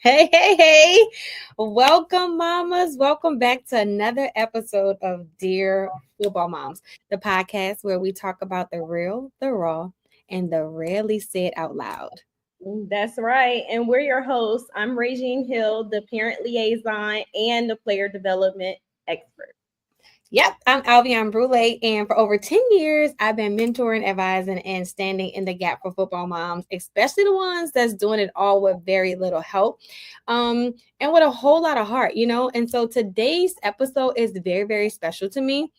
Hey, hey, hey. Welcome, mamas. Welcome back to another episode of Dear Football Moms, the podcast where we talk about the real, the raw, and the rarely said out loud. That's right. And we're your hosts. I'm Regine Hill, the parent liaison and the player development expert. Yep, I'm Alvion Brule, and for over 10 years, I've been mentoring, advising, and standing in the gap for football moms, especially the ones that's doing it all with very little help and with a whole lot of heart. And so today's episode is very, very special to me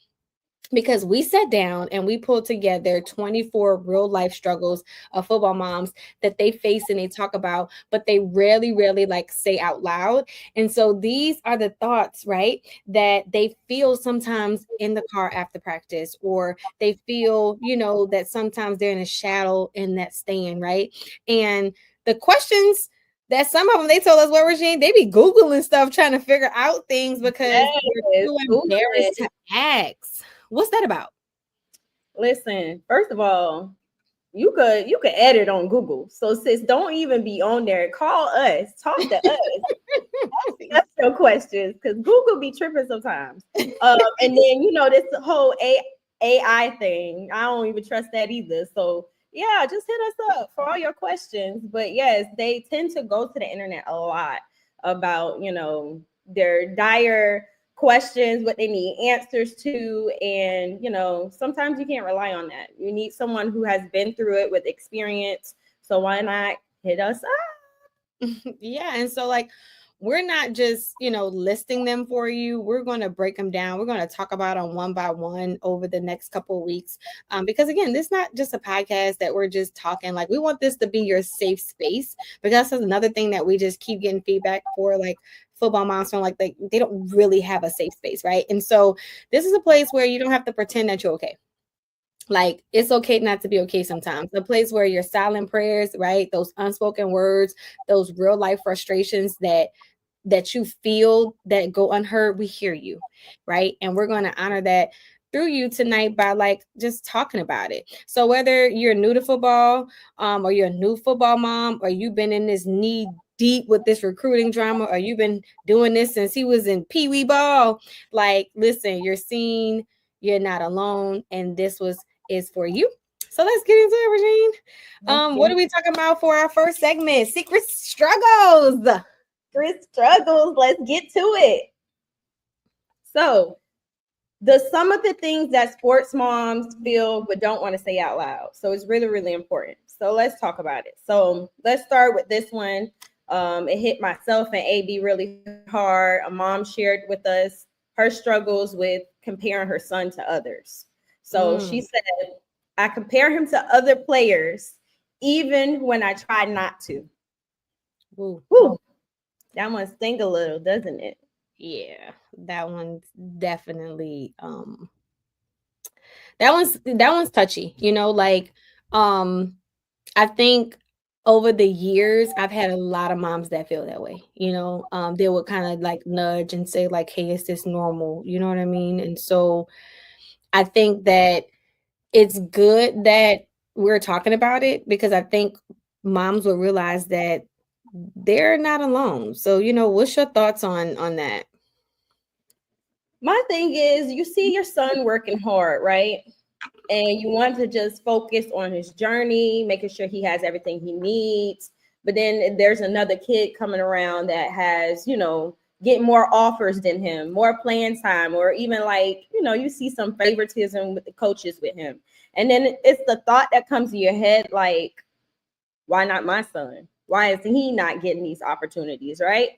because we sat down and we pulled together 24 real life struggles of football moms that they face and they talk about, but they rarely like say out loud. And so these are the thoughts, right, that they feel sometimes in the car after practice, or they feel, that sometimes they're in a shadow in that stand, right? And the questions that some of them, they told us, what, Regine, they be Googling stuff trying to figure out things because they're Yes, too Google embarrassed it. to ask. What's that about? Listen, first of all, you could edit on Google. So sis, don't even be on there. Call us, talk to us, ask us your questions because Google be tripping sometimes. And then this whole AI thing. I don't even trust that either. So yeah, just hit us up for all your questions. But yes, they tend to go to the internet a lot about their dire questions, what they need answers to, and sometimes you can't rely on that. You need someone who has been through it with experience. So why not hit us up? Yeah. And so, like, we're not just, listing them for you. We're going to break them down. We're going to talk about them one by one over the next couple of weeks. Because, again, this is not just a podcast that we're just talking. Like, we want this to be your safe space, because that's another thing that we just keep getting feedback for. Like, football moms from, like, they don't really have a safe space, right? And so this is a place where you don't have to pretend that you're okay. Like, it's okay not to be okay sometimes. A place where your silent prayers, right? Those unspoken words, those real life frustrations that you feel that go unheard, we hear you, right? And we're going to honor that through you tonight by, like, just talking about it. So whether you're new to football, or you're a new football mom, or you've been in this knee deep with this recruiting drama, or you've been doing this since he was in Pee Wee ball, like, listen, you're seen, you're not alone, and this was is for you. So let's get into it, Regine. Let's get What are we talking about for our first segment? Secret struggles. Chris struggles. Let's get to it. So, some of the things that sports moms feel but don't want to say out loud. So it's really, really important. So let's talk about it. So let's start with this one. It hit myself and AB really hard. A mom shared with us her struggles with comparing her son to others. So she said, I compare him to other players, even when I try not to. Ooh. Whew. That one sting a little, doesn't it? Yeah, that one's definitely that one's touchy, like I think over the years I've had a lot of moms that feel that way, they would kind of like nudge and say, like, hey, is this normal? You know what I mean? And so I think that it's good that we're talking about it, because I think moms will realize that they're not alone. So, what's your thoughts on that? My thing is, you see your son working hard, right? And you want to just focus on his journey, making sure he has everything he needs. But then there's another kid coming around that has, get more offers than him, more playing time, or even like, you see some favoritism with the coaches with him. And then it's the thought that comes to your head, like, why not my son? Why is he not getting these opportunities, right?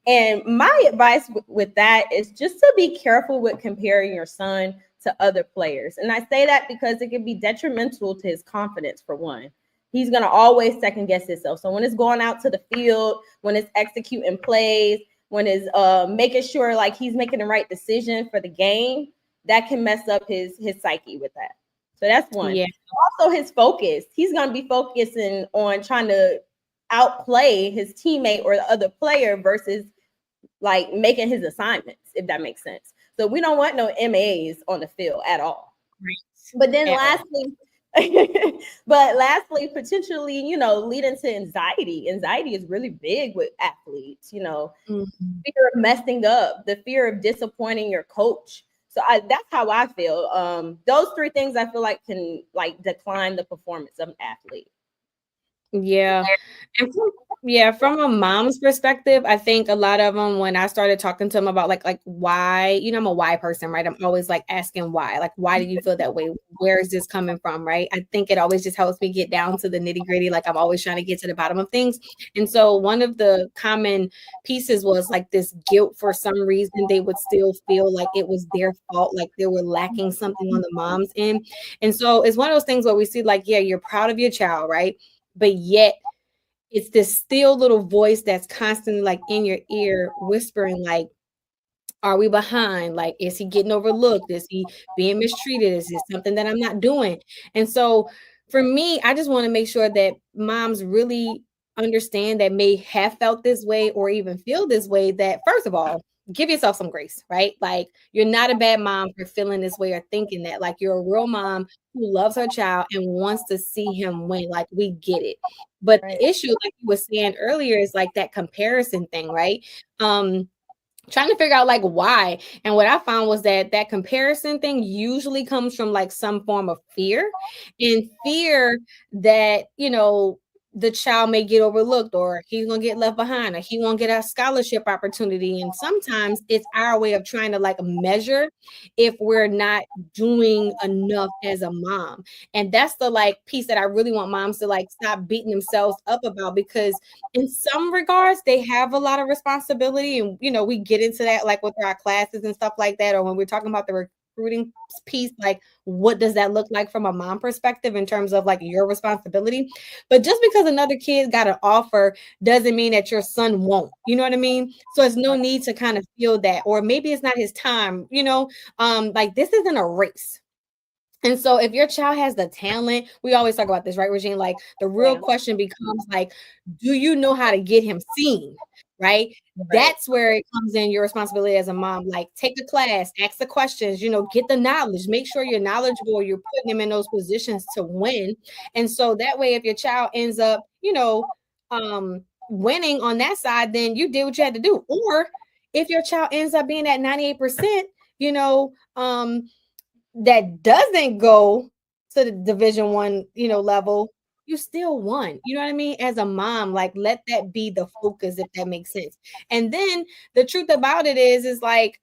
And my advice with that is just to be careful with comparing your son to other players. And I say that because it can be detrimental to his confidence, for one. He's going to always second guess himself. So when it's going out to the field, when it's executing plays, when it's making sure like he's making the right decision for the game, that can mess up his psyche with that. So that's one. Yeah. Also his focus. He's going to be focusing on trying to outplay his teammate or the other player versus like making his assignments, if that makes sense. So we don't want no MAs on the field at all. Right. But then At all. lastly, But lastly, potentially, leading to anxiety. Anxiety is really big with athletes, Mhm. fear of messing up, the fear of disappointing your coach. So that's how I feel. Those three things I feel like can like decline the performance of an athlete. Yeah. And from a mom's perspective, I think a lot of them, when I started talking to them about like why, I'm a why person, right? I'm always like asking why, like, why do you feel that way? Where is this coming from, right? I think it always just helps me get down to the nitty gritty. Like, I'm always trying to get to the bottom of things. And so one of the common pieces was like this guilt. For some reason, they would still feel like it was their fault, like they were lacking something on the mom's end. And so it's one of those things where we see like, yeah, you're proud of your child, right? But yet it's this still little voice that's constantly like in your ear whispering like, are we behind? Like, is he getting overlooked? Is he being mistreated? Is it something that I'm not doing? And so for me, I just want to make sure that moms really understand, that may have felt this way or even feel this way, that first of all, give yourself some grace, right? Like, you're not a bad mom for feeling this way or thinking that. Like, you're a real mom who loves her child and wants to see him win. Like, we get it. But Right. the issue, like you were saying earlier, is like that comparison thing, right? Um, Trying to figure out like why. And what I found was that that comparison thing usually comes from like some form of fear, and fear that, the child may get overlooked, or he's going to get left behind, or he won't get a scholarship opportunity. And sometimes it's our way of trying to like measure if we're not doing enough as a mom. And that's the like piece that I really want moms to like stop beating themselves up about, because in some regards they have a lot of responsibility. And we get into that like with our classes and stuff like that, or when we're talking about the recruiting piece, like what does that look like from a mom perspective in terms of like your responsibility. But just because another kid got an offer doesn't mean that your son won't. You know what I mean? So it's no need to kind of feel that, or maybe it's not his time. Like, this isn't a race. And so if your child has the talent, we always talk about this, right, Regine? Like, the real Yeah. question becomes like, do you know how to get him seen? Right? Right. That's where it comes in, your responsibility as a mom. Like, take a class, ask the questions, get the knowledge, make sure you're knowledgeable, you're putting them in those positions to win. And so that way, if your child ends up, winning on that side, then you did what you had to do. Or if your child ends up being at 98%, that doesn't go to the division 1 level, you still won. You know what I mean? As a mom, like, let that be the focus, if that makes sense. And then the truth about it is like,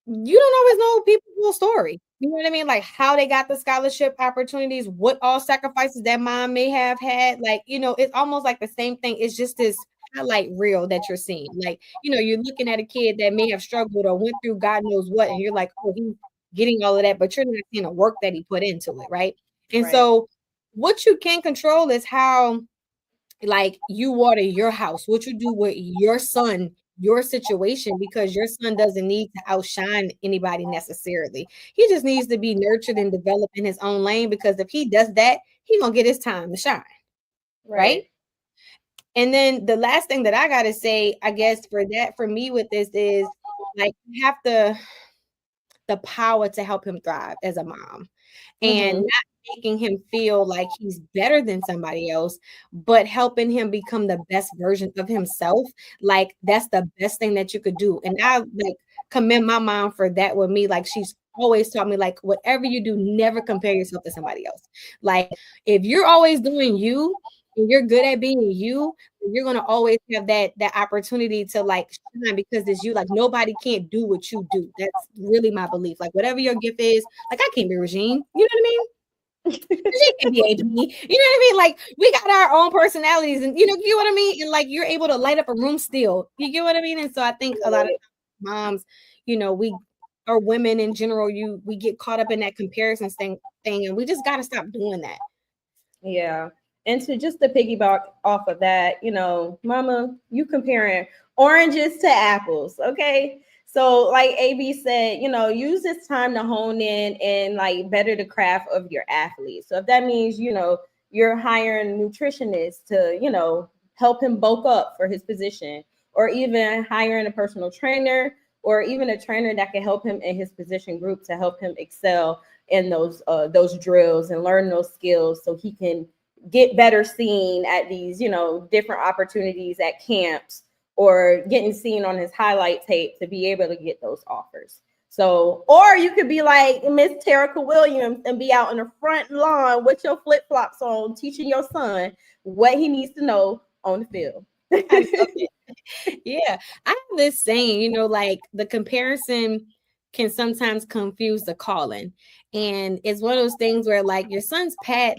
you don't always know people's story. You know what I mean? Like, how they got the scholarship opportunities, what all sacrifices that mom may have had. Like, it's almost like the same thing. It's just this highlight reel that you're seeing. Like, you're looking at a kid that may have struggled or went through God knows what, and you're like, oh, he's getting all of that, but you're not seeing the work that he put into it, right? And Right. so what you can control is how, like, you water your house, what you do with your son, your situation, because your son doesn't need to outshine anybody necessarily. He just needs to be nurtured and developed in his own lane, because if he does that, he's gonna get his time to shine, right? Right. And then the last thing that I gotta say, I guess, for me with this is like, you have the power to help him thrive as a mom, and Mm-hmm. not making him feel like he's better than somebody else, but helping him become the best version of himself. Like, that's the best thing that you could do. And I like commend my mom for that with me. Like, she's always taught me, like, whatever you do, never compare yourself to somebody else. Like, if you're always doing you and you're good at being you, you're gonna always have that opportunity to like shine, because it's you. Like, nobody can't do what you do. That's really my belief. Like, whatever your gift is, like, I can't be Regine. You know what I mean? She can be AP. You know what I mean? Like, we got our own personalities, and you get what I mean? And like, you're able to light up a room still. You get what I mean? And so I think a lot of moms, we or women in general, we get caught up in that comparison thing, and we just gotta stop doing that. Yeah. And to piggyback off of that, mama, you comparing oranges to apples, okay? So like AB said, use this time to hone in and like better the craft of your athlete. So if that means, you're hiring a nutritionist to, help him bulk up for his position, or even hiring a personal trainer, or even a trainer that can help him in his position group to help him excel. in those drills and learn those skills so he can get better seen at these, different opportunities at camps, or getting seen on his highlight tape to be able to get those offers. So, or you could be like Miss Terica Williams and be out in the front lawn with your flip flops on, teaching your son what he needs to know on the field. I love it. Yeah, I have this saying, like the comparison can sometimes confuse the calling. And it's one of those things where, like, your son's pet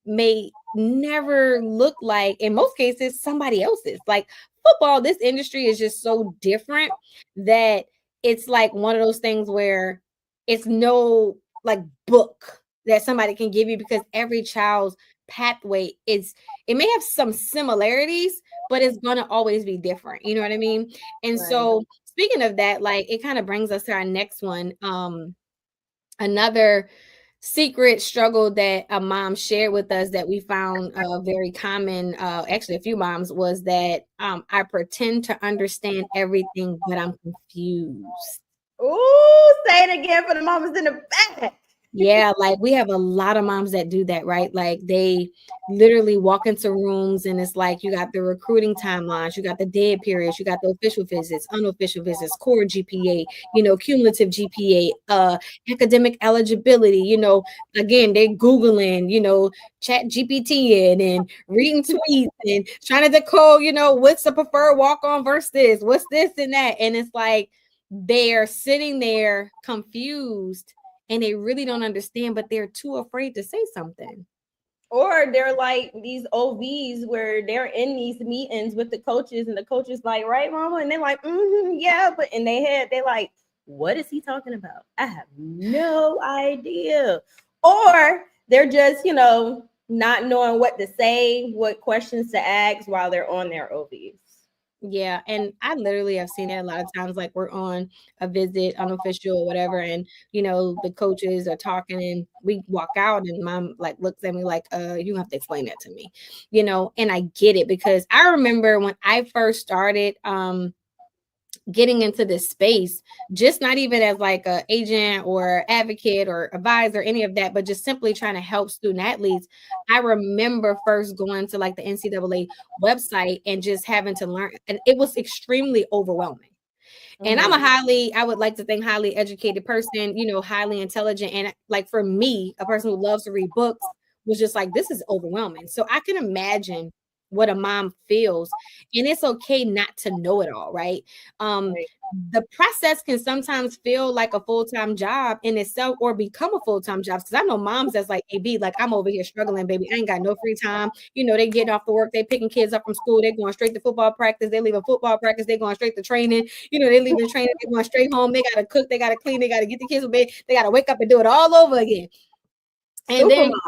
may never look like, in most cases, somebody else's. Like football, this industry is just so different that it's like one of those things where it's no like book that somebody can give you, because every child's pathway it may have some similarities, but it's going to always be different. You know what I mean? And Right. so speaking of that, like it kind of brings us to our next one. Another secret struggle that a mom shared with us that we found very common, actually a few moms, was that I pretend to understand everything, but I'm confused. Ooh, say it again for the mamas in the back. Yeah, like we have a lot of moms that do that, right? Like they literally walk into rooms and it's like you got the recruiting timelines, you got the dead periods, you got the official visits, unofficial visits, core GPA, cumulative GPA, academic eligibility, again, they're Googling, chat GPT and reading tweets and trying to decode, what's the preferred walk-on versus this, what's this and that. And it's like they're sitting there confused and they really don't understand, but they're too afraid to say something. Or they're like these OVs where they're in these meetings with the coaches and the coaches like, right, mama? And they're like, yeah, but in their head, they're like, what is he talking about? I have no idea. Or they're just, not knowing what to say, what questions to ask while they're on their OVs. Yeah, and I literally have seen that a lot of times, like we're on a visit, unofficial or whatever, and the coaches are talking and we walk out and mom like looks at me like, you have to explain that to me, and I get it, because I remember when I first started getting into this space, just not even as like a agent or advocate or advisor, any of that, but just simply trying to help student athletes. I remember first going to like the NCAA website and just having to learn, and it was extremely overwhelming. And I'm I would like to think highly educated person, highly intelligent. And like for me, a person who loves to read books, was just like, this is overwhelming. So I can imagine what a mom feels. And it's okay not to know it all, right? Right. The process can sometimes feel like a full-time job in itself, or become a full-time job. Because I know moms that's like, AB, like I'm over here struggling, baby. I ain't got no free time. They getting off the work, they picking kids up from school, they going straight to football practice, they leaving football practice, they going straight to training, they leaving training, they going straight home, they gotta cook, they gotta clean, they gotta get the kids to bed, they gotta wake up and do it all over again. And Super then mom.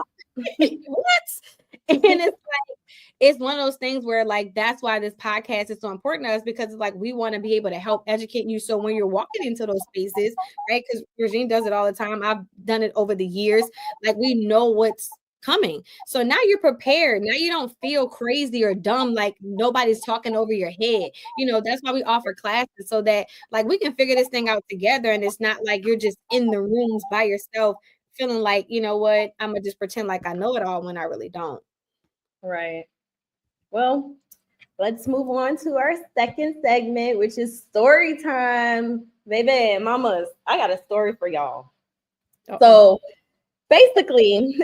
what? And it's like, it's one of those things where like that's why this podcast is so important to us, because it's like we want to be able to help educate you, so when you're walking into those spaces, right, because Regine does it all the time, I've done it over the years, like we know what's coming, so now you're prepared, now you don't feel crazy or dumb, like nobody's talking over your head. That's why we offer classes, so that like we can figure this thing out together, and it's not like you're just in the rooms by yourself feeling like, what, I'm gonna just pretend like I know it all when I really don't. Right. Well, let's move on to our second segment, which is story time. Baby, mamas, I got a story for y'all. Uh-oh. So basically,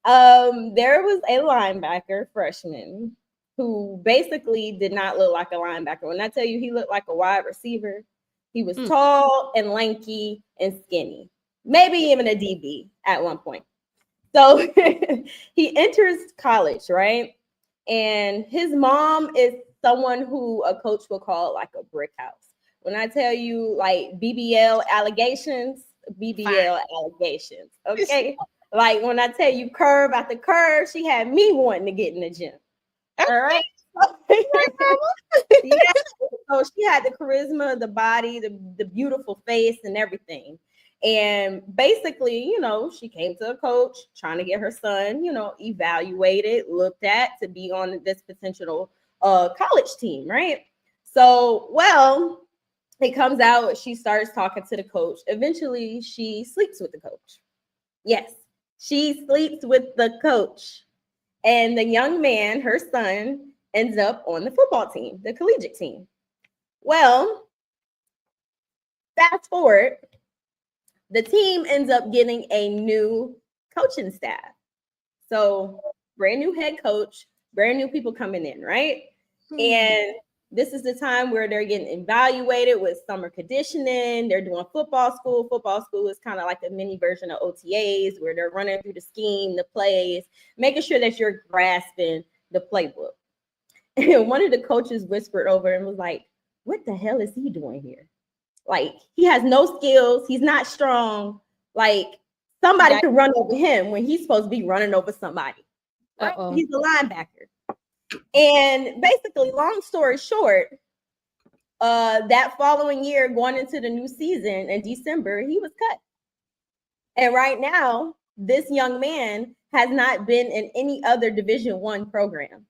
there was a linebacker freshman who basically did not look like a linebacker. When I tell you he looked like a wide receiver, he was tall and lanky and skinny, maybe even a DB at one point. So he enters college, right? And his mom is someone who a coach will call like a brick house. When I tell you like BBL allegations, okay? Like when I tell you curve after curve, she had me wanting to get in the gym. Okay. All right. Yeah. So she had the charisma, the body, the beautiful face and everything. And basically, she came to a coach trying to get her son, evaluated, looked at to be on this potential college team, right? So, well, It comes out, she starts talking to the coach. Eventually, she sleeps with the coach. Yes, she sleeps with the coach. And the young man, her son, ends up on the football team, the collegiate team. Well, fast forward, the team ends up getting a new coaching staff. So, brand new head coach, brand new people coming in, right? And this is the time where they're getting evaluated with summer conditioning. They're doing football school. Football school is kind of like a mini version of OTAs where they're running through the scheme, the plays, making sure that you're grasping the playbook. And one of the coaches whispered over and was like, "What the hell is he doing here? Like, he has no skills. He's not strong. Like, somebody could run over him when he's supposed to be running over somebody. Right? He's a linebacker." And basically, long story short, that following year, going into the new season in December, he was cut. And right now, this young man has not been in any other Division I program.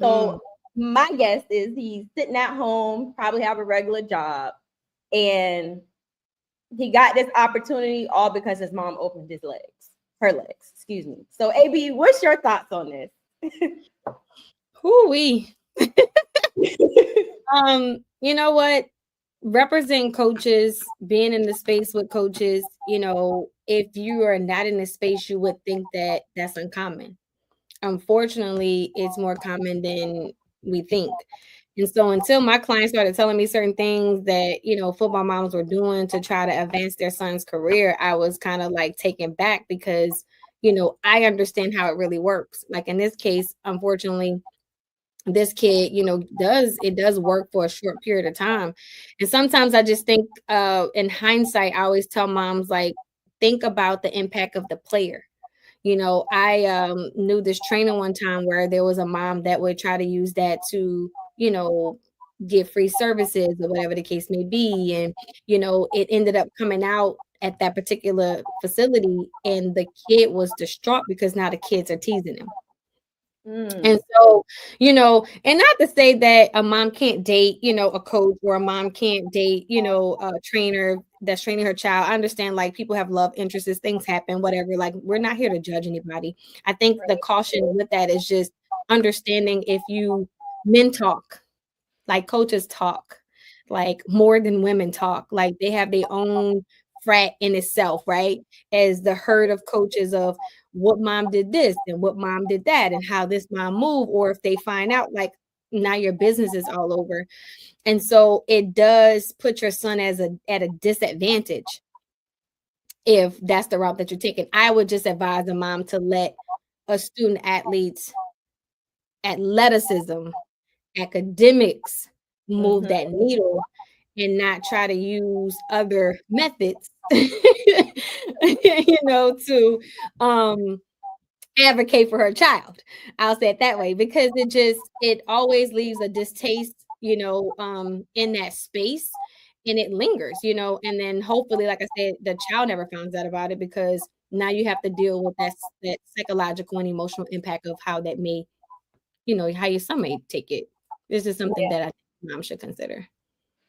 So my guess is he's sitting at home, probably have a regular job, and he got this opportunity all because his mom opened her legs, excuse me. So AB, what's your thoughts on this? Hoo-wee. You know what? Represent coaches, being in the space with coaches, you know, if you are not in the space, you would think that that's uncommon. Unfortunately, it's more common than we think. And so until my clients started telling me certain things that, you know, football moms were doing to try to advance their son's career, I was kind of like taken back because, you know, I understand how it really works. Like in this case, unfortunately, this kid, you know, does work for a short period of time. And sometimes I just think in hindsight, I always tell moms, like, think about the impact of the player. You know, I knew this trainer one time where there was a mom that would try to use that to, you know, get free services or whatever the case may be. And, you know, it ended up coming out at that particular facility, and the kid was distraught because now the kids are teasing him. And so, you know, and not to say that a mom can't date, you know, a coach, or a mom can't date, you know, a trainer that's training her child. I understand, like, people have love interests, things happen, whatever. Like, we're not here to judge anybody. I think the caution with that is just understanding, if you men talk, like coaches talk, like more than women talk, like they have their own frat in itself, right? As the herd of coaches of what mom did this and what mom did that and how this mom moved, or if they find out, like, now your business is all over. And so it does put your son at a disadvantage if that's the route that you're taking. I would just advise a mom to let a student athlete's athleticism, academics move that needle, and not try to use other methods, you know, to advocate for her child. I'll say it that way, because it always leaves a distaste, you know, in that space, and it lingers, you know, and then hopefully, like I said, the child never finds out about it, because now you have to deal with that psychological and emotional impact of how that may, you know, how your son may take it. This is something that I think mom should consider.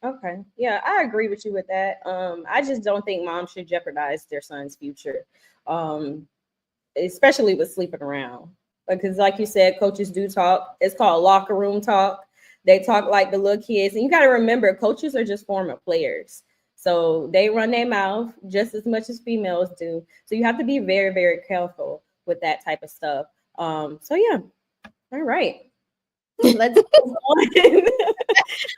Okay. Yeah, I agree with you with that. I just don't think moms should jeopardize their son's future. Especially with sleeping around. Because like you said, coaches do talk. It's called locker room talk. They talk like the little kids. And you got to remember, coaches are just former players. So they run their mouth just as much as females do. So you have to be very, very careful with that type of stuff. So yeah. All right. Let's move on.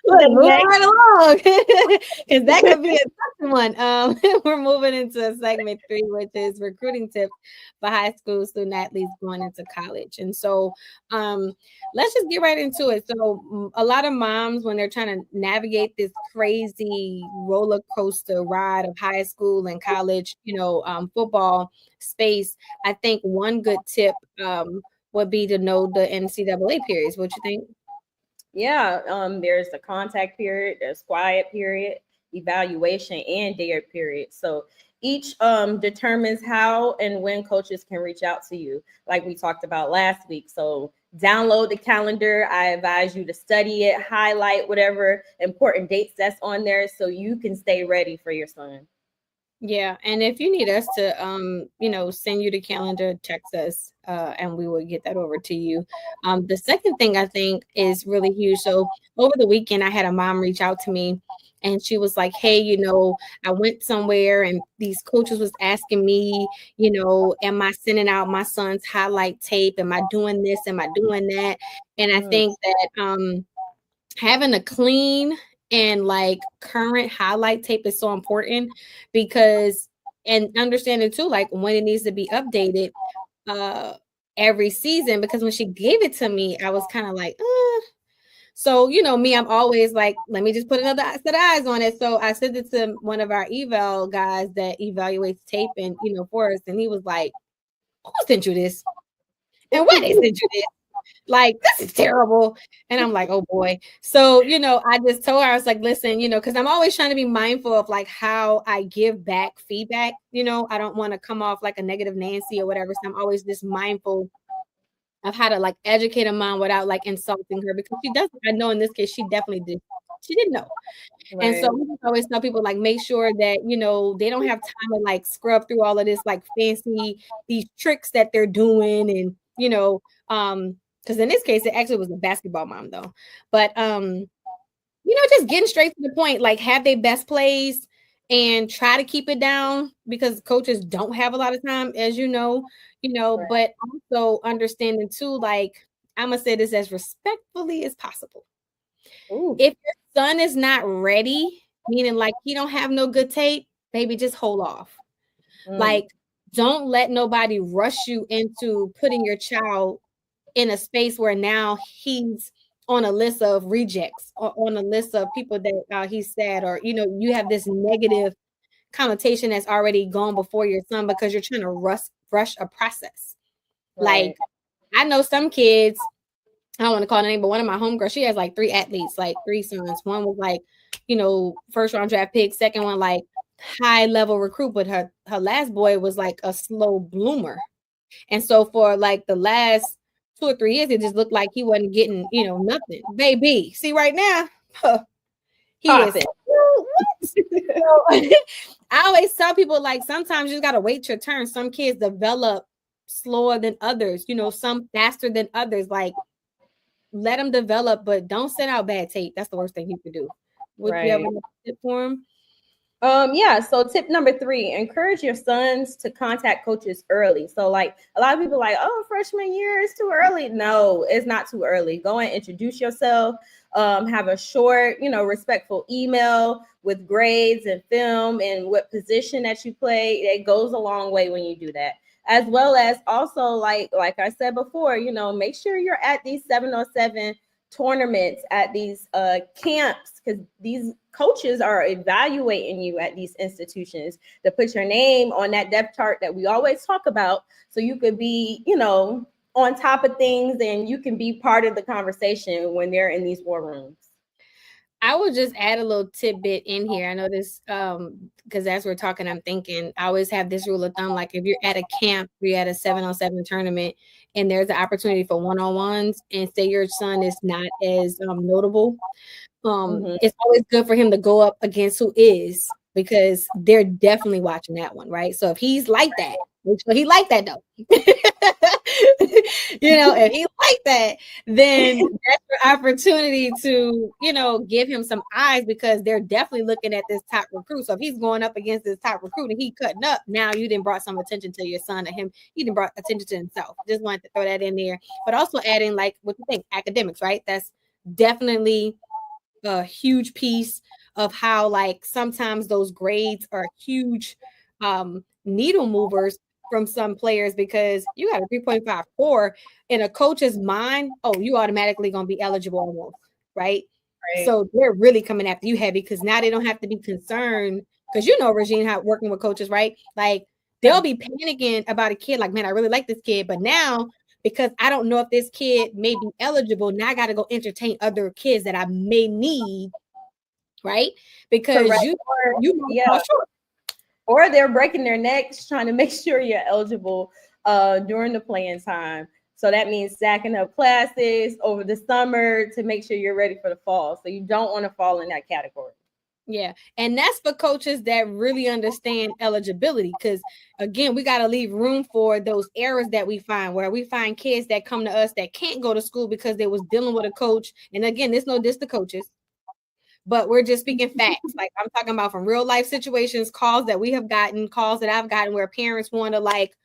Look, move right along, because that could be a tough one. We're moving into segment 3, which is recruiting tips for high school student athletes going into college. And so, let's just get right into it. So, a lot of moms, when they're trying to navigate this crazy roller coaster ride of high school and college, you know, football space, I think one good tip would be to know the NCAA periods. What you think? Yeah, there's the contact period, there's quiet period, evaluation, and dare period. So each determines how and when coaches can reach out to you, like we talked about last week. So download the calendar. I advise you to study it, highlight whatever important dates that's on there so you can stay ready for your son. Yeah, and if you need us to, send you the calendar, text us, and we will get that over to you. The second thing I think is really huge. So over the weekend, I had a mom reach out to me, and she was like, "Hey, I went somewhere, and these coaches was asking me, am I sending out my son's highlight tape? Am I doing this? Am I doing that?" And I Mm, think that having a clean and like current highlight tape is so important because and understanding too like when it needs to be updated uh every season because when she gave it to me I was kind of like so me I'm always like let me just put another set of eyes on it, so I sent it to one of our eval guys that evaluates tape and for us, and he was like, who sent you this and why they sent you this? Like, this is terrible. And I'm like, oh boy. So, I just told her, I was like, listen, because I'm always trying to be mindful of like how I give back feedback. I don't want to come off like a negative Nancy or whatever. So I'm always just mindful of how to like educate a mom without like insulting her because she doesn't. I know in this case, she definitely did. She didn't know. And so right, we just always tell people like make sure that they don't have time to like scrub through all of this like fancy these tricks that they're doing and because in this case it actually was a basketball mom though. But just getting straight to the point, like have their best plays and try to keep it down because coaches don't have a lot of time, as right. but also understanding too, like I'm gonna say this as respectfully as possible. Ooh, If your son is not ready, meaning like he don't have no good tape, baby, just hold off. mm, Like, don't let nobody rush you into putting your child in a space where now he's on a list of rejects or on a list of people that he's sad or you have this negative connotation that's already gone before your son because you're trying to rush a process. right, Like I know some kids, I don't want to call the name, but one of my homegirls, she has like three athletes, like three sons. One was like, first round draft pick. Second one, like high level recruit, but her last boy was like a slow bloomer. And so for like the last 2 or 3 years, it just looked like he wasn't getting, nothing. Baby, see right now, he is. popping. So, I always tell people like sometimes you just gotta wait your turn. Some kids develop slower than others, some faster than others. Like let them develop, but don't send out bad tape. That's the worst thing you could do. Would you have Right. a tip for him? Yeah, so tip number 3, encourage your sons to contact coaches early. So like a lot of people like, oh, freshman year is too early. No, it's not too early. Go and introduce yourself. Have a short, respectful email with grades and film and what position that you play. It goes a long way when you do that. As well as also like I said before, make sure you're at these 707 tournaments, at these camps, because these coaches are evaluating you at these institutions to put your name on that depth chart that we always talk about, so you could be on top of things and you can be part of the conversation when they're in these war rooms. I would just add a little tidbit in here. I know this because as we're talking, I'm thinking I always have this rule of thumb. Like if you're at a camp, you're at a 7-on-7 tournament, and there's an opportunity for one-on-ones, and say your son is not as notable, Mm-hmm. it's always good for him to go up against who is because they're definitely watching that one, right? So if he's like that, make sure he like that though. If he like that, then that's your opportunity to, give him some eyes because they're definitely looking at this top recruit. So if he's going up against this top recruit and he cutting up, now you didn't brought some attention to your son or him. He didn't brought attention to himself. Just wanted to throw that in there. But also adding like what you think, academics, right? That's definitely a huge piece of how like sometimes those grades are huge needle movers from some players because you got a 3.54 in a coach's mind. Oh, you automatically gonna be eligible almost, right? Right. So they're really coming after you heavy because now they don't have to be concerned because Regine, how working with coaches, right? Like they'll be panicking about a kid, like, man, I really like this kid, but now because I don't know if this kid may be eligible. Now I got to go entertain other kids that I may need, right? Because Correct. Or you might yeah, fall short. or they're breaking their necks trying to make sure you're eligible during the playing time. So that means stacking up classes over the summer to make sure you're ready for the fall. So you don't want to fall in that category. Yeah. And that's for coaches that really understand eligibility. Because again, we got to leave room for those errors that we find, where we find kids that come to us that can't go to school because they was dealing with a coach. And again, there's no diss to coaches, but we're just speaking facts. Like I'm talking about from real life situations, calls that we have gotten, calls that I've gotten where parents want to like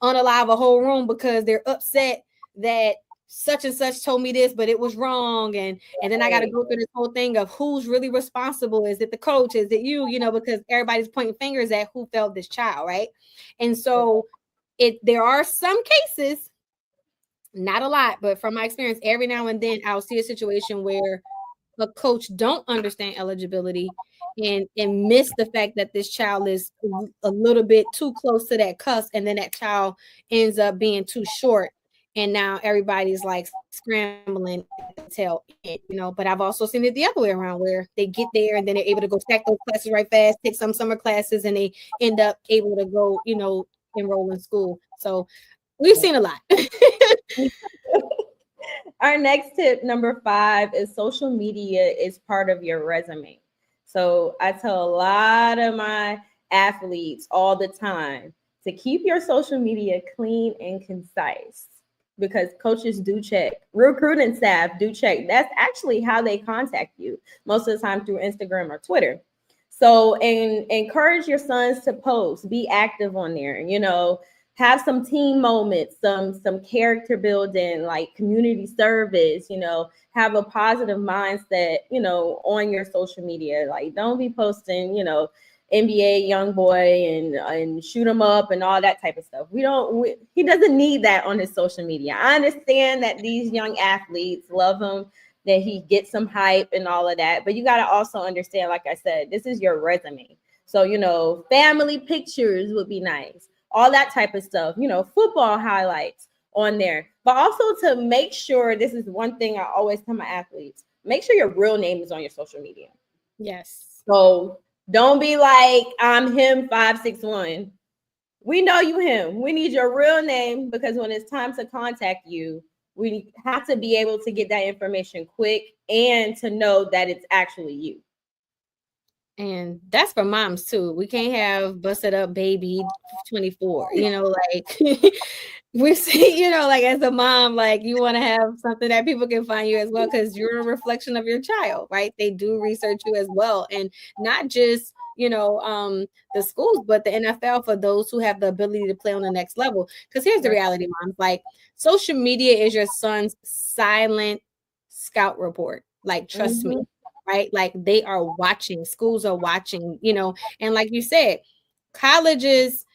unalive a whole room because they're upset that such and such told me this, but it was wrong. And then I got to go through this whole thing of who's really responsible. Is it the coach? Is it you? You know, because everybody's pointing fingers at who failed this child, right? And so there are some cases, not a lot, but from my experience, every now and then I'll see a situation where a coach don't understand eligibility and miss the fact that this child is a little bit too close to that cusp, and then that child ends up being too short, and now everybody's like scrambling at the tail end, you know. But I've also seen it the other way around, where they get there and then they're able to go stack those classes right fast, take some summer classes, and they end up able to go, you know, enroll in school. So we've seen a lot. Our next tip, number 5, is social media is part of your resume. So I tell a lot of my athletes all the time to keep your social media clean and concise, because coaches do check, recruiting staff do check. That's actually how they contact you most of the time, through Instagram or Twitter. So, and encourage your sons to post, be active on there, you know, have some team moments, some character building, like community service, you know, have a positive mindset, you know, on your social media. Like, don't be posting, you know, NBA young boy and shoot him up and all that type of stuff. He doesn't need that on his social media. I understand that these young athletes love him, that he gets some hype and all of that, but you got to also understand, like I said, this is your resume. So, you know, family pictures would be nice, all that type of stuff, you know, football highlights on there. But also, to make sure, this is one thing I always tell my athletes, make sure your real name is on your social media. Yes. So don't be like, I'm him 561. We know you him. We need your real name, because when it's time to contact you, we have to be able to get that information quick and to know that it's actually you. And that's for moms too. We can't have busted up baby 24, you know, like we see, you know, like as a mom, like you want to have something that people can find you as well, because you're a reflection of your child, right? They do research you as well. And not just, you know, the schools, but the NFL, for those who have the ability to play on the next level. Because here's the reality, moms, like social media is your son's silent scout report. Like, trust me, right? Like they are watching, schools are watching, you know, and like you said, colleges,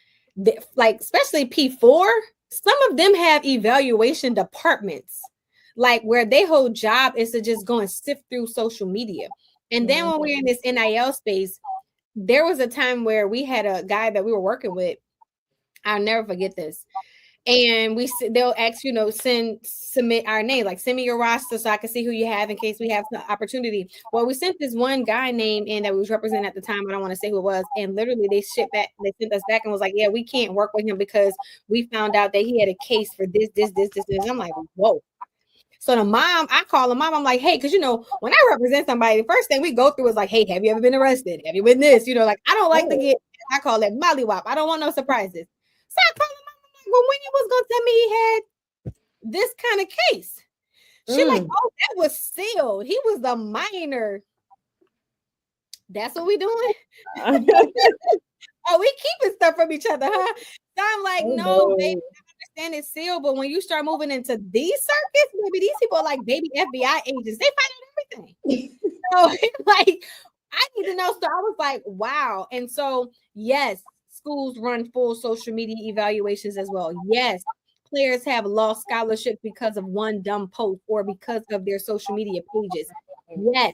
like especially P4, some of them have evaluation departments, like where their whole job is to just go and sift through social media. And then when we're in this NIL space, there was a time where we had a guy that we were working with. I'll never forget this. And they'll ask, you know, submit our name, like send me your roster so I can see who you have in case we have the opportunity. Well, we sent this one guy name in that we was representing at the time. I don't want to say who it was. And literally they sent us back and was like, yeah, we can't work with him because we found out that he had a case for this. I'm like, whoa. So the mom, I call the mom. I'm like, hey, because, you know, when I represent somebody, the first thing we go through is like, hey, have you ever been arrested? Have you been this? You know, like I don't like to get, I call it mollywop. I don't want no surprises. So I call him. I'm like, well, when you was going to tell me he had this kind of case? She like, oh, that was sealed. He was the minor. That's what we doing? Oh, we keeping stuff from each other, huh? So I'm like, no, baby, I understand it's sealed, but when you start moving into these circuits, maybe these people are like baby FBI agents. They find out everything. So like, I need to know. So I was like, wow. And so, yes, schools run full social media evaluations as well. Yes, players have lost scholarships because of one dumb post or because of their social media pages. Yes,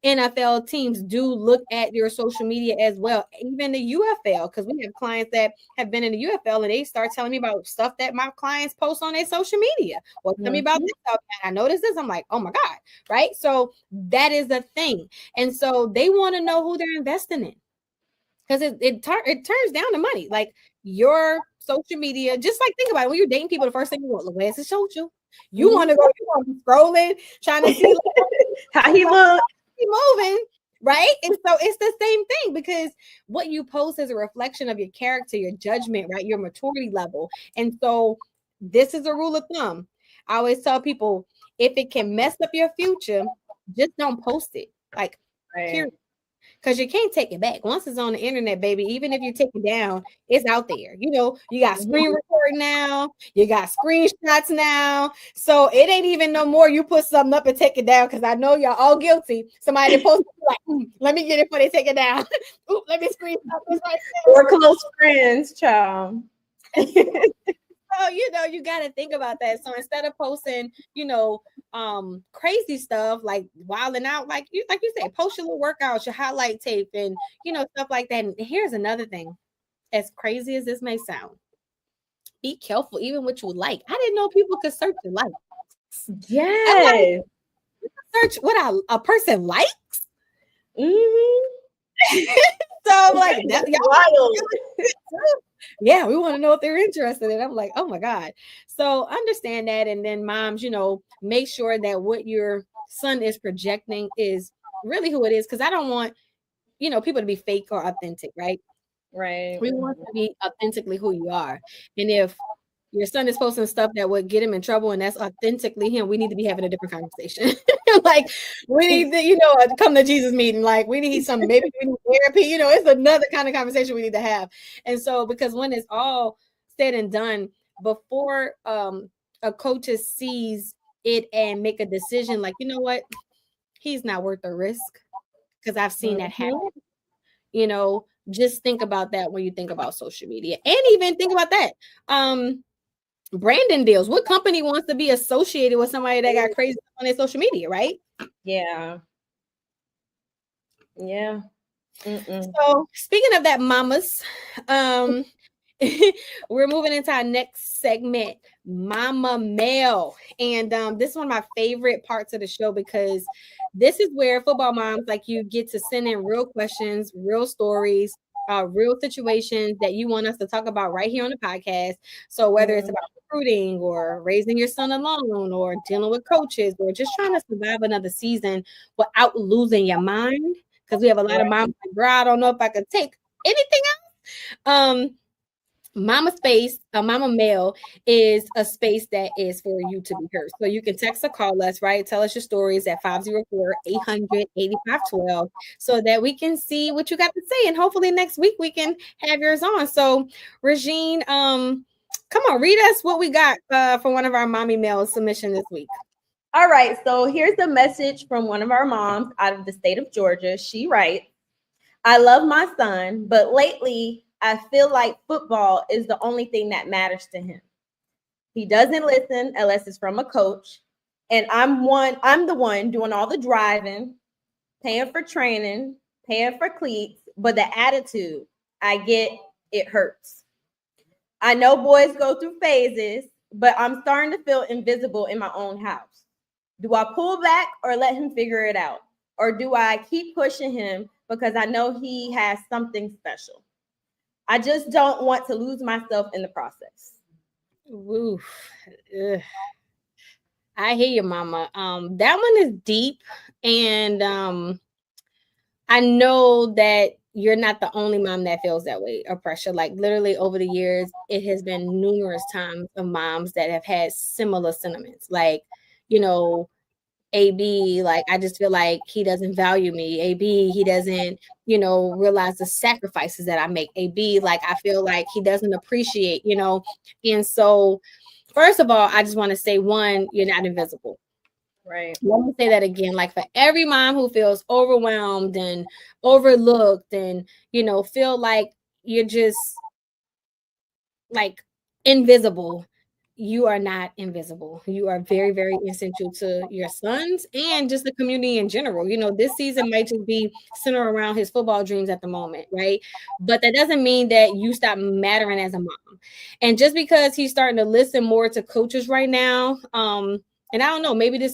NFL teams do look at your social media as well, even the UFL, because we have clients that have been in the UFL and they start telling me about stuff that my clients post on their social media. Well, tell me about this stuff. And I noticed this. I'm like, oh my God, right? So that is the thing. And so they want to know who they're investing in, because it turns down to money. Like your social media, just like think about it. When you're dating people, the first thing you want, where's the social? You want to go, you want to be scrolling, trying to see how he look, he moving, right? And so it's the same thing because what you post is a reflection of your character, your judgment, right? Your maturity level. And so this is a rule of thumb. I always tell people if it can mess up your future, just don't post it. Like, right? period. Because you can't take it back. Once it's on the internet, baby, even if you take it down, it's out there. You know, you got screen recording now, you got screenshots now. So it ain't even no more you put something up and take it down because I know y'all all guilty. Somebody posted like, let me get it before they take it down. Ooh, let me screenshot this right now. We're close friends, child. So, you know, you got to think about that. So instead of posting, you know, crazy stuff like wilding out, like you said, post your little workouts, your highlight tape, and you know, stuff like that. And here's another thing, as crazy as this may sound, be careful even what you like. I didn't know people could search your likes. Yes. Search what a person likes. Mm-hmm. So I'm like, that's wild. Yeah, we want to know if they're interested in it. I'm like, oh my God. So understand that. And then moms, you know, make sure that what your son is projecting is really who it is. Because I don't want, you know, people to be fake or authentic, right? Right. We want to be authentically who you are. And if your son is posting stuff that would get him in trouble and that's authentically him, we need to be having a different conversation. Like we need to, you know, come to Jesus meeting. Like we need some, maybe we need therapy, you know, it's another kind of conversation we need to have. And so, because when it's all said and done, before a coach sees it and make a decision, like, you know what, he's not worth the risk, because I've seen that happen. You know, just think about that when you think about social media, and even think about that. Branding deals. What company wants to be associated with somebody that got crazy on their social media, right? Yeah. Yeah. So speaking of that, mamas, we're moving into our next segment, Mama Mail. And this is one of my favorite parts of the show, because this is where football moms like you get to send in real questions, real stories, real situations that you want us to talk about right here on the podcast. So whether it's about recruiting or raising your son alone or dealing with coaches or just trying to survive another season without losing your mind, because we have a lot of moms like, girl, I don't know if I could take anything else. Mama Space, Mama Mail is a space that is for you to be heard. So you can text or call us, right? Tell us your stories at 504-800-8512 so that we can see what you got to say. And hopefully next week we can have yours on. So Regine, come on, read us what we got for one of our Mommy Mail submission this week. All right. So here's a message from one of our moms out of the state of Georgia. She writes, I love my son, but lately I feel like football is the only thing that matters to him. He doesn't listen unless it's from a coach. And I'm the one doing all the driving, paying for training, paying for cleats, but the attitude I get, it hurts. I know boys go through phases, but I'm starting to feel invisible in my own house. Do I pull back or let him figure it out? Or do I keep pushing him because I know he has something special? I just don't want to lose myself in the process. Oof. Ugh. I hear you, mama. That one is deep, and I know that you're not the only mom that feels that way or pressure. Like literally over the years, it has been numerous times of moms that have had similar sentiments. Like, you know, AB, like I just feel like he doesn't value me. AB, he doesn't, you know, realize the sacrifices that I make. AB, like I feel like he doesn't appreciate, you know. And so first of all, I just want to say, one, you're not invisible. Right. Let me say that again. Like for every mom who feels overwhelmed and overlooked and, you know, feel like you're just like invisible, you are not invisible. You are very, very essential to your sons and just the community in general. You know, this season might just be centered around his football dreams at the moment, right? But that doesn't mean that you stop mattering as a mom. And just because he's starting to listen more to coaches right now, and I don't know, maybe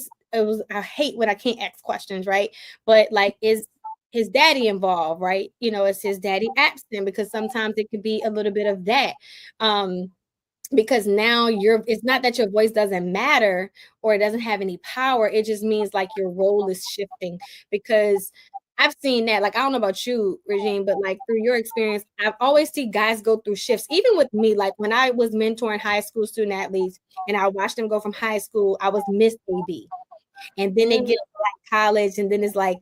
I hate when I can't ask questions, right? But like, is his daddy involved, right? Is his daddy absent? Because sometimes it could be a little bit of that. Because now it's not that your voice doesn't matter or it doesn't have any power. It just means like your role is shifting, because I've seen that. Like, I don't know about you, Regine, but like through your experience, I've always seen guys go through shifts. Even with me, like when I was mentoring high school student athletes and I watched them go from high school, I was Miss AB. And then they get to like college, and then it's like,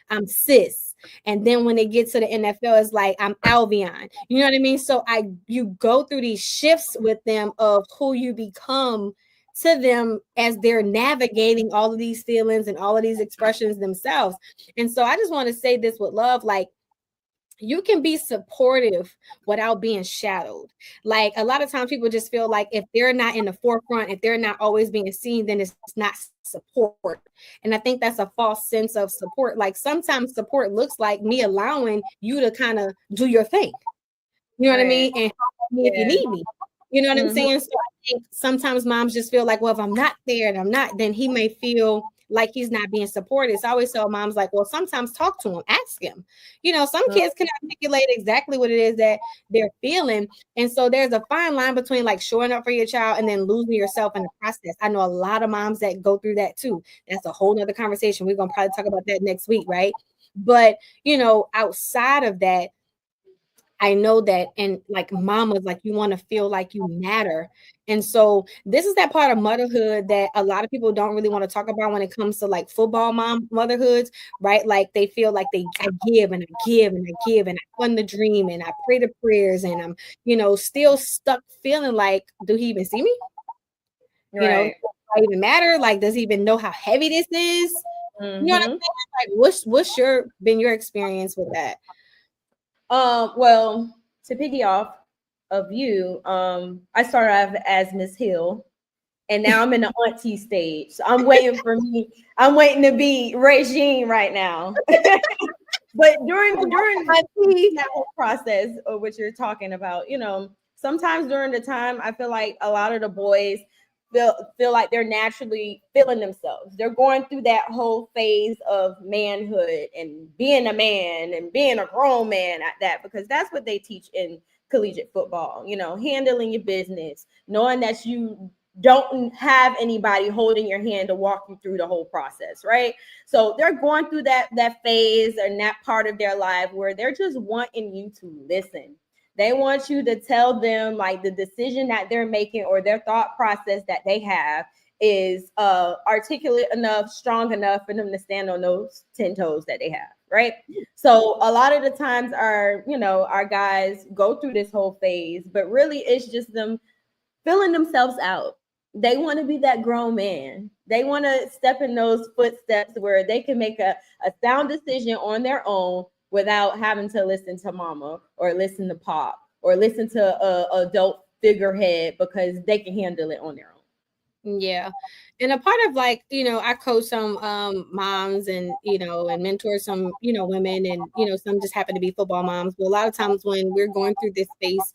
I'm cis. And then when they get to the NFL, it's like I'm Albion. You know what I mean? So you go through these shifts with them of who you become to them as they're navigating all of these feelings and all of these expressions themselves. And so I just want to say this with love, like, you can be supportive without being shadowed. Like, a lot of times people just feel like if they're not in the forefront, if they're not always being seen, then it's not support. And I think that's a false sense of support. Like, sometimes support looks like me allowing you to kind of do your thing. You know what I mean? And help me if you need me. You know what I'm saying? So I think sometimes moms just feel like, well, if I'm not there and I'm not, then he may feel like he's not being supported. So I always tell moms, like, well, sometimes talk to him, ask him. Some kids can articulate exactly what it is that they're feeling. And so there's a fine line between like showing up for your child and then losing yourself in the process. I know a lot of moms that go through that too. That's a whole nother conversation. We're gonna probably talk about that next week, right? But outside of that, I know that, and like mamas, like, you want to feel like you matter. And so this is that part of motherhood that a lot of people don't really want to talk about when it comes to like football motherhoods, right? Like, they feel like I give and I give and I give and I fund the dream and I pray the prayers and I'm, still stuck feeling like, do he even see me? Does it even matter? Like, does he even know how heavy this is? You know what I'm saying? Like, what's been your experience with that? Well, to piggy off of you, I started off as Miss Hill, and now I'm in the auntie stage. So I'm waiting to be Regine right now. But during that whole process of what you're talking about, sometimes during the time, I feel like a lot of the boys feel like they're naturally feeling themselves. They're going through that whole phase of manhood and being a man and being a grown man at that, because that's what they teach in collegiate football, handling your business, knowing that you don't have anybody holding your hand to walk you through the whole process, right? So they're going through that phase and that part of their life where they're just wanting you to listen. They want you to tell them like the decision that they're making or their thought process that they have is articulate enough, strong enough for them to stand on those 10 toes that they have, right? So a lot of the times our guys go through this whole phase, but really it's just them filling themselves out. They want to be that grown man. They want to step in those footsteps where they can make a sound decision on their own without having to listen to mama or listen to pop or listen to a adult figurehead, because they can handle it on their own. Yeah. And a part of like, I coach some moms and, and mentor some, women, and, some just happen to be football moms. But a lot of times when we're going through this space,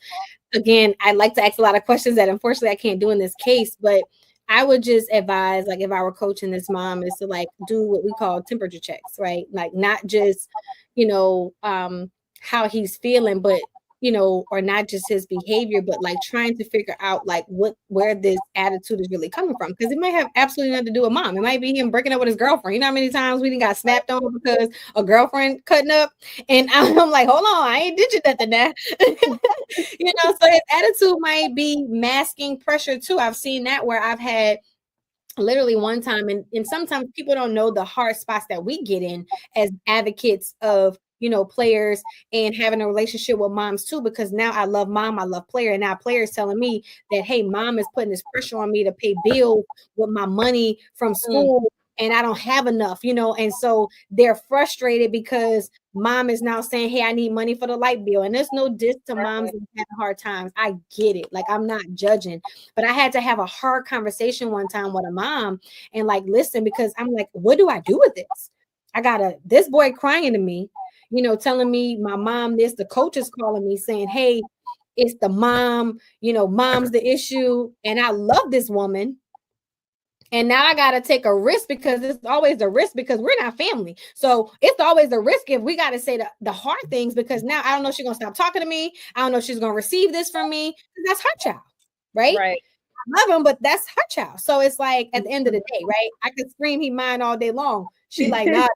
again, I like to ask a lot of questions that unfortunately I can't do in this case, but I would just advise, like, if I were coaching this mom, is to like do what we call temperature checks, right? Like, not just, how he's feeling, but or not just his behavior, but like trying to figure out like where this attitude is really coming from. Because it might have absolutely nothing to do with mom. It might be him breaking up with his girlfriend. You know how many times we didn't got snapped on because a girlfriend cutting up? And I'm like, hold on, I ain't did you nothing there. So his attitude might be masking pressure too. I've seen that where I've had literally one time, and sometimes people don't know the hard spots that we get in as advocates of players and having a relationship with moms too, because now I love mom, I love player, and now player is telling me that, hey, mom is putting this pressure on me to pay bills with my money from school and I don't have enough, and so they're frustrated because mom is now saying, hey, I need money for the light bill. And there's no diss to moms that have hard times. I get it. Like, I'm not judging, but I had to have a hard conversation one time with a mom and like, listen, because I'm like, what do I do with this? I got this boy crying to me, telling me my mom this, the coach is calling me saying, hey, it's the mom, mom's the issue. And I love this woman. And now I got to take a risk because it's always a risk because we're not family. So it's always a risk if we got to say the hard things because now I don't know if she's going to stop talking to me. I don't know if she's going to receive this from me. That's her child, right? Right. Love him, but that's her child. So it's like at the end of the day, right? I could scream he mine all day long. She like, nah,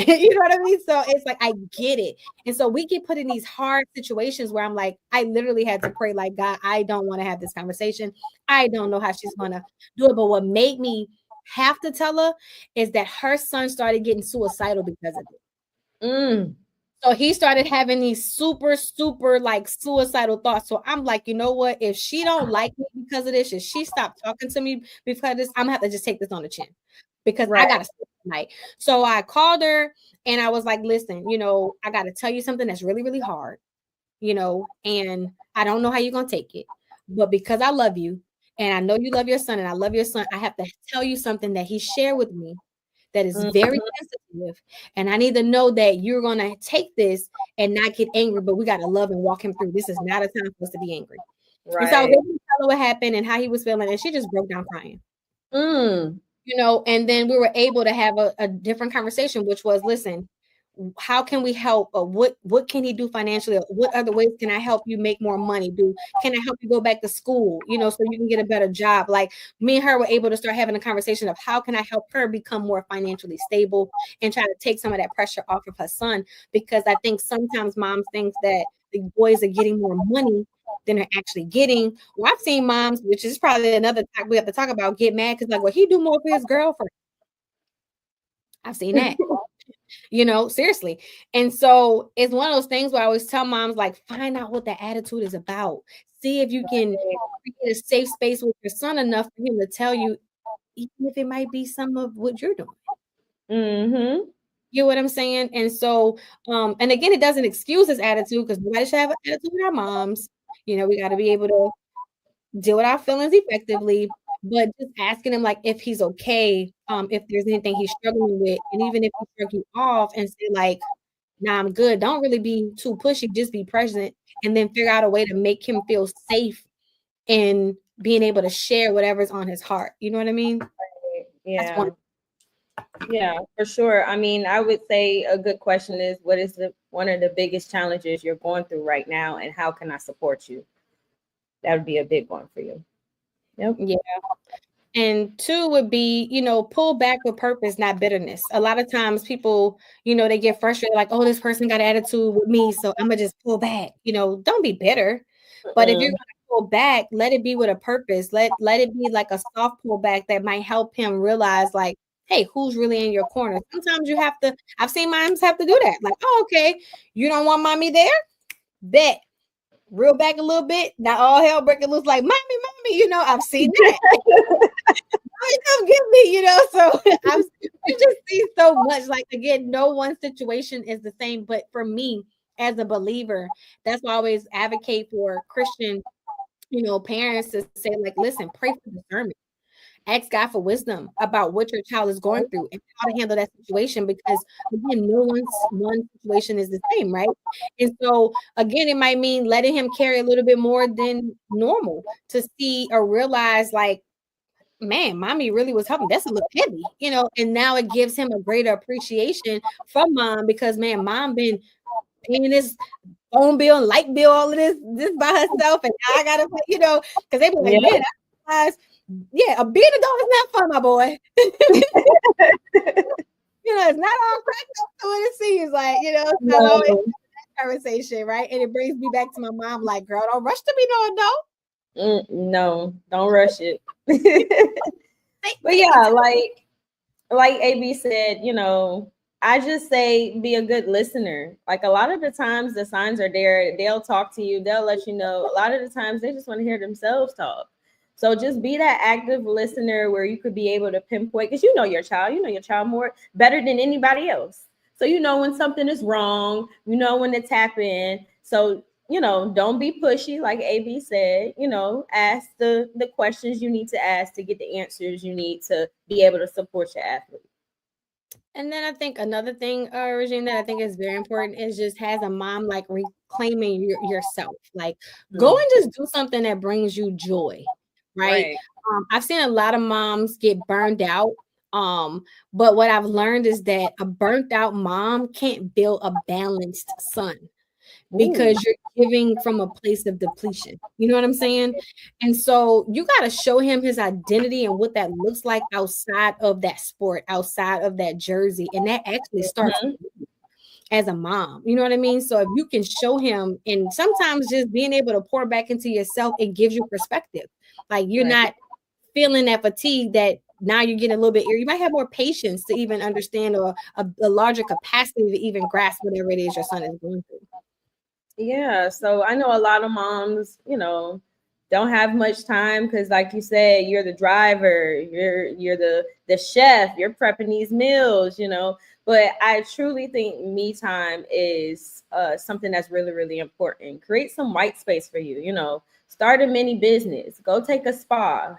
you know what I mean? So it's like I get it. And so we get put in these hard situations where I'm like, I literally had to pray, like, God, I don't want to have this conversation. I don't know how she's gonna do it. But what made me have to tell her is that her son started getting suicidal because of it. Mm. So he started having these super, super like suicidal thoughts. So I'm like, you know what? If she don't like me because of this, if she stopped talking to me because of this, I'm gonna have to just take this on the chin because I Right. gotta sleep tonight. So I called her and I was like, listen, I gotta tell you something that's really, really hard, and I don't know how you're gonna take it, but because I love you and I know you love your son and I love your son, I have to tell you something that he shared with me that is very Mhm. sensitive. And I need to know that you're going to take this and not get angry, but we got to love and walk him through. This is not a time for us to be angry. And so I was Right. able to tell her what happened and how he was feeling. And she just broke down crying. Mm. And then we were able to have a different conversation, which was, listen, how can we help? Or what can he do financially? What other ways can I help you make more money? Can I help you go back to school? So you can get a better job. Like me and her were able to start having a conversation of how can I help her become more financially stable and try to take some of that pressure off of her son. Because I think sometimes moms think that the boys are getting more money than they're actually getting. Well, I've seen moms, which is probably another topic we have to talk about, get mad because like, well, he do more for his girlfriend. I've seen that. Seriously. And so it's one of those things where I always tell moms, like, find out what the attitude is about. See if you can create a safe space with your son enough for him to tell you, even if it might be some of what you're doing. Mhm. You know what I'm saying? And so, and again, it doesn't excuse his attitude because nobody should have an attitude with our moms. We got to be able to deal with our feelings effectively, but just asking him like if he's okay, if there's anything he's struggling with, and even if he shrug you off and say like, "Nah, I'm good." Don't really be too pushy. Just be present, and then figure out a way to make him feel safe in being able to share whatever's on his heart. You know what I mean? That's one. Yeah. Yeah, for sure. I mean, I would say a good question is what is the one of the biggest challenges you're going through right now and how can I support you? That would be a big one for you. Yep. Yeah. And two would be, pull back with purpose, not bitterness. A lot of times people, they get frustrated, like, oh, this person got an attitude with me, so I'm gonna just pull back. Don't be bitter. But if you're Mm-mm. gonna pull back, let it be with a purpose. Let it be like a soft pullback that might help him realize, like, hey, who's really in your corner? Sometimes you have to, I've seen moms have to do that. Like, oh, okay, you don't want mommy there? Bet. Reel back a little bit. Now all hell breaking loose, like, mommy, I've seen that. Come get me, So you just see so much. Like again, no one situation is the same. But for me, as a believer, that's why I always advocate for Christian, parents to say, like, listen, pray for discernment. Ask God for wisdom about what your child is going through and how to handle that situation. Because again, no one situation is the same, right? And so again, it might mean letting him carry a little bit more than normal to see or realize, like, man, mommy really was helping. That's a little heavy, and now it gives him a greater appreciation from mom because man, mom been paying this phone bill and light bill, all of this by herself, and now I gotta pay, because they be like, Yeah. man, yeah, being an adult is not fun, my boy. It's not all cracked up to what it seems like, so I always have No. that conversation, right? And it brings me back to my mom, like, girl, don't rush to be no adult. No, don't rush it. But Take your yeah, time. like AB said, I just say be a good listener. Like a lot of the times the signs are there. They'll talk to you. They'll let you know. A lot of the times they just want to hear themselves talk. So just be that active listener where you could be able to pinpoint because you know your child more better than anybody else. So you know when something is wrong, you know when to tap in. So don't be pushy, like AB said. Ask the questions you need to ask to get the answers you need to be able to support your athlete. And then I think another thing, Regine, that I think is very important is just has a mom like reclaiming yourself. Like go Mm. and just do something that brings you joy. right? Right. I've seen a lot of moms get burned out. But what I've learned is that a burnt out mom can't build a balanced son Ooh. because you're giving from a place of depletion. You know what I'm saying? And so you got to show him his identity and what that looks like outside of that sport, outside of that jersey. And that actually starts Mhm. as a mom. You know what I mean? So if you can show him, and sometimes just being able to pour back into yourself, it gives you perspective. Like you're Right. not feeling that fatigue that now you're getting a little bit you might have more patience to even understand or a larger capacity to even grasp whatever it is your son is going through. Yeah, so I know a lot of moms, don't have much time because, like you said, you're the driver, you're the chef, you're prepping these meals, But I truly think me time is something that's really, really important. Create some white space for you, Start a mini business, go take a spa,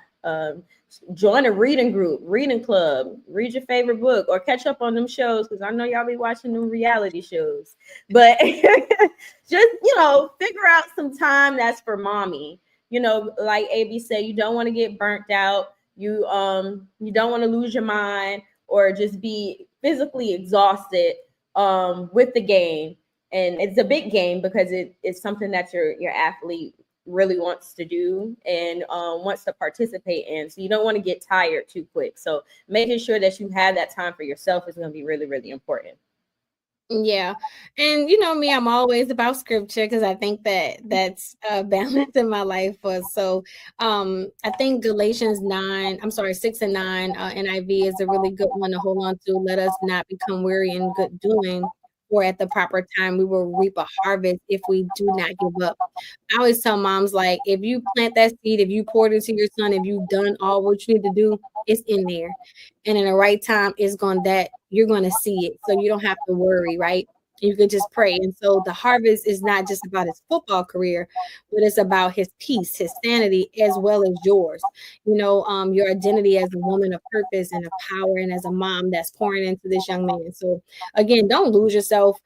join a reading group, reading club, read your favorite book, or catch up on them shows because I know y'all be watching them reality shows. But just figure out some time that's for mommy. Like AB said, you don't want to get burnt out. You don't want to lose your mind or just be physically exhausted with the game. And it's a big game because it's something that your athlete really wants to do and wants to participate in. So you don't want to get tired too quick. So making sure that you have that time for yourself is going to be really, really important. Yeah. And you know me, I'm always about scripture because I think that that's balance in my life. So I think Galatians 9, I'm sorry, 6 and 9 NIV is a really good one to hold on to. Let us not become weary in good doing, or at the proper time we will reap a harvest if we do not give up. I always tell moms, like, if you plant that seed, if you poured into your son, if you've done all what you need to do, it's in there. And in the right time, it's going that you're going to see it. So you don't have to worry, right? You could just pray. And so the harvest is not just about his football career, but it's about his peace, his sanity, as well as yours. Your identity as a woman of purpose and of power, and as a mom that's pouring into this young man. So again, don't lose yourself.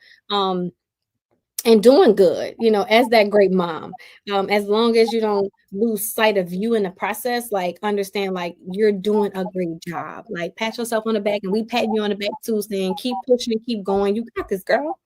And doing good, as that great mom. As long as you don't lose sight of you in the process, like understand, like you're doing a great job. Like pat yourself on the back, and we patting you on the back too, saying keep pushing and keep going. You got this, girl.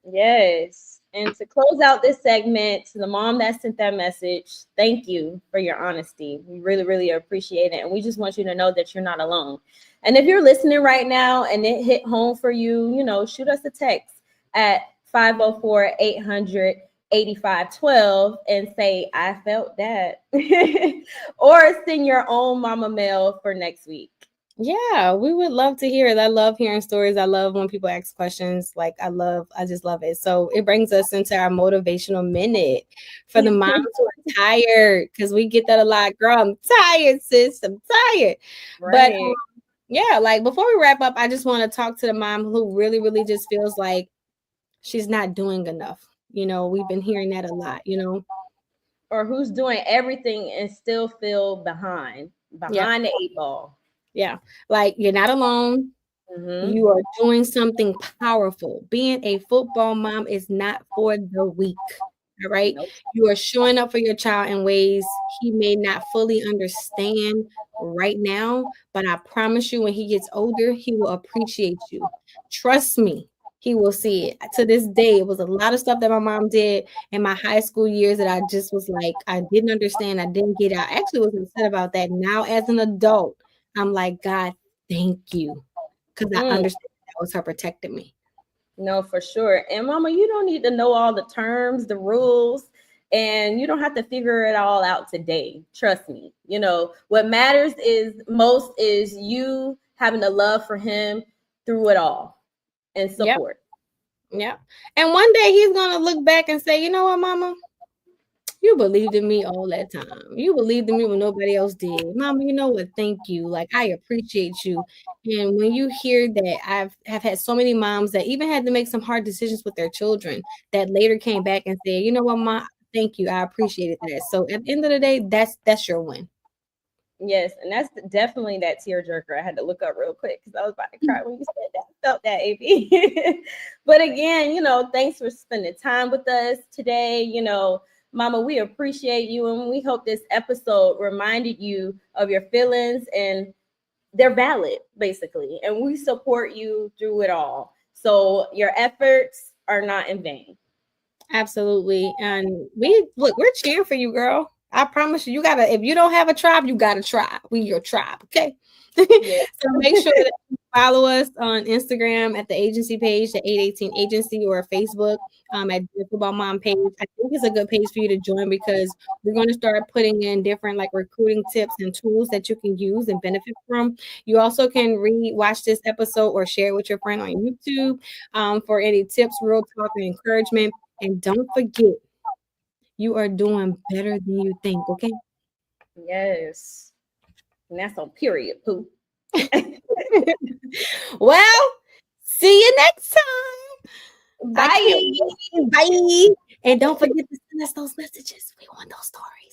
Yes. And to close out this segment, to the mom that sent that message, thank you for your honesty. We really, really appreciate it. And we just want you to know that you're not alone. And if you're listening right now and it hit home for you, shoot us a text at 504-800-8512 and say, I felt that. Or send your own mama mail for next week. Yeah, we would love to hear it. I love hearing stories. I love when people ask questions. Like I just love it. So it brings us into our motivational minute for the moms who are tired, because we get that a lot. Girl, I'm tired, sis. I'm tired. But Right. yeah, like before we wrap up, I just want to talk to the mom who really, really just feels like she's not doing enough. We've been hearing that a lot. Or who's doing everything and still feel Yeah. behind the eight ball. Yeah. Like you're not alone. Mm-hmm. You are doing something powerful. Being a football mom is not for the weak. All right. Nope. You are showing up for your child in ways he may not fully understand right now, but I promise you, when he gets older, he will appreciate you. Trust me, he will see it. To this day, it was a lot of stuff that my mom did in my high school years that I just was like, I didn't understand. I didn't get out. I actually was upset about that. Now, as an adult, I'm like, God, thank you. Because I Mm, understand that was her protecting me. no, for sure. And mama, you don't need to know all the terms, the rules, and you don't have to figure it all out today. Trust me. What matters is most is you having the love for him through it all and Yep. support. Yep. And one day he's gonna look back and say, you know what, mama? You believed in me all that time. You believed in me when nobody else did. Mama, you know what? Thank you. Like, I appreciate you. And when you hear that, have had so many moms that even had to make some hard decisions with their children that later came back and said, you know what, ma, thank you. I appreciated that. So at the end of the day, that's your win. Yes, and that's definitely that tearjerker. I had to look up real quick because I was about to cry when you said that. I felt that, AB. But again, thanks for spending time with us today. Mama, we appreciate you, and we hope this episode reminded you of your feelings, and they're valid, basically. And we support you through it all. So your efforts are not in vain. Absolutely. And we're cheering for you, girl. I promise you, if you don't have a tribe, you got a tribe. We your tribe, okay? Yeah. So make sure that you follow us on Instagram at the agency page, the 818 Agency, or Facebook at the Football Mom page. I think it's a good page for you to join because we're going to start putting in different like recruiting tips and tools that you can use and benefit from. You also can watch this episode or share it with your friend on YouTube for any tips, real talk, and encouragement. And don't forget, you are doing better than you think, okay? Yes. And that's on period, Pooh. Well, see you next time. Bye. Bye. And don't forget to send us those messages. We want those stories.